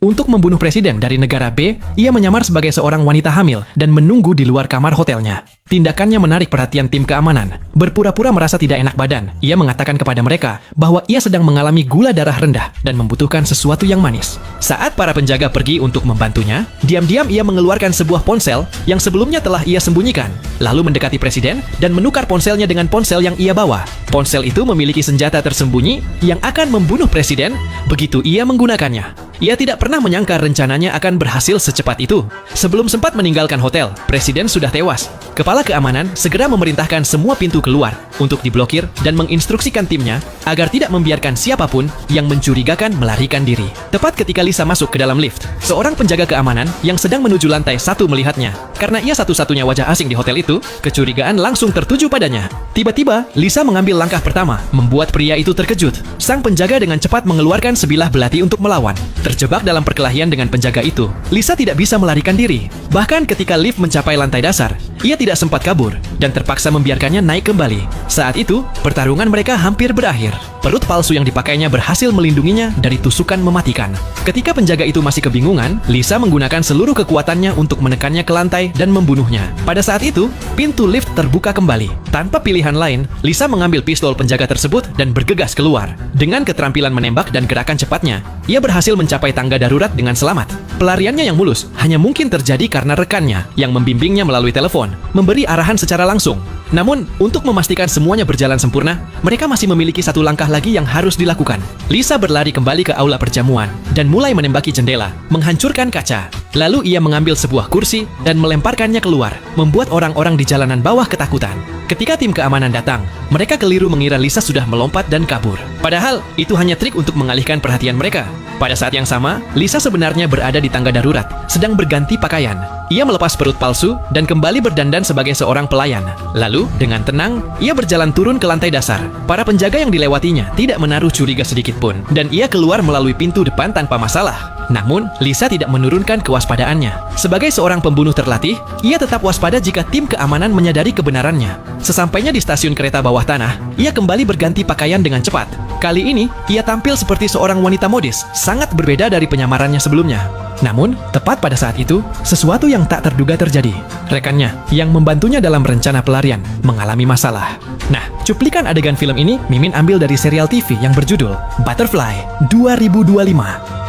Untuk membunuh presiden dari negara B, ia menyamar sebagai seorang wanita hamil dan menunggu di luar kamar hotelnya. Tindakannya menarik perhatian tim keamanan. Berpura-pura merasa tidak enak badan, ia mengatakan kepada mereka bahwa ia sedang mengalami gula darah rendah dan membutuhkan sesuatu yang manis. Saat para penjaga pergi untuk membantunya, diam-diam ia mengeluarkan sebuah ponsel yang sebelumnya telah ia sembunyikan, lalu mendekati presiden dan menukar ponselnya dengan ponsel yang ia bawa. Ponsel itu memiliki senjata tersembunyi yang akan membunuh presiden begitu ia menggunakannya. Ia tidak pernah menyangka rencananya akan berhasil secepat itu. Sebelum sempat meninggalkan hotel, presiden sudah tewas. Kepala keamanan segera memerintahkan semua pintu keluar untuk diblokir dan menginstruksikan timnya agar tidak membiarkan siapapun yang mencurigakan melarikan diri. Tepat ketika Lisa masuk ke dalam lift, seorang penjaga keamanan yang sedang menuju lantai 1 melihatnya. Karena ia satu-satunya wajah asing di hotel itu, kecurigaan langsung tertuju padanya. Tiba-tiba, Lisa mengambil langkah pertama, membuat pria itu terkejut. Sang penjaga dengan cepat mengeluarkan sebilah belati untuk melawan. Terjebak dalam perkelahian dengan penjaga itu, Lisa tidak bisa melarikan diri. Bahkan ketika lift mencapai lantai dasar, ia tidak sempat kabur dan terpaksa membiarkannya naik kembali. Saat itu, pertarungan mereka hampir berakhir. Perut palsu yang dipakainya berhasil melindunginya dari tusukan mematikan. Ketika penjaga itu masih kebingungan, Lisa menggunakan seluruh kekuatannya untuk menekannya ke lantai dan membunuhnya. Pada saat itu, pintu lift terbuka kembali. Tanpa pilihan lain, Lisa mengambil pistol penjaga tersebut dan bergegas keluar. Dengan keterampilan menembak dan gerakan cepatnya, ia berhasil mencapai tangga darurat dengan selamat. Pelariannya yang mulus hanya mungkin terjadi karena rekannya yang membimbingnya melalui telepon, memberi arahan secara langsung. Namun, untuk memastikan semuanya berjalan sempurna, mereka masih memiliki satu langkah lagi yang harus dilakukan. Lisa berlari kembali ke aula perjamuan dan mulai menembaki jendela, menghancurkan kaca. Lalu ia mengambil sebuah kursi dan melemparkannya keluar, membuat orang-orang di jalanan bawah ketakutan. Ketika tim keamanan datang, mereka keliru mengira Lisa sudah melompat dan kabur. Padahal, itu hanya trik untuk mengalihkan perhatian mereka. Pada saat yang sama, Lisa sebenarnya berada di tangga darurat, sedang berganti pakaian. Ia melepas perut palsu dan kembali berdandan sebagai seorang pelayan. Lalu, dengan tenang, ia berjalan turun ke lantai dasar. Para penjaga yang dilewatinya tidak menaruh curiga sedikit pun, dan ia keluar melalui pintu depan tanpa masalah. Namun, Lisa tidak menurunkan kewaspadaannya. Sebagai seorang pembunuh terlatih, ia tetap waspada jika tim keamanan menyadari kebenarannya. Sesampainya di stasiun kereta bawah tanah, ia kembali berganti pakaian dengan cepat. Kali ini, ia tampil seperti seorang wanita modis, sangat berbeda dari penyamarannya sebelumnya. Namun, tepat pada saat itu, sesuatu yang tak terduga terjadi. Rekannya, yang membantunya dalam rencana pelarian, mengalami masalah. Nah, cuplikan adegan film ini Mimin ambil dari serial TV yang berjudul Butterfly 2025.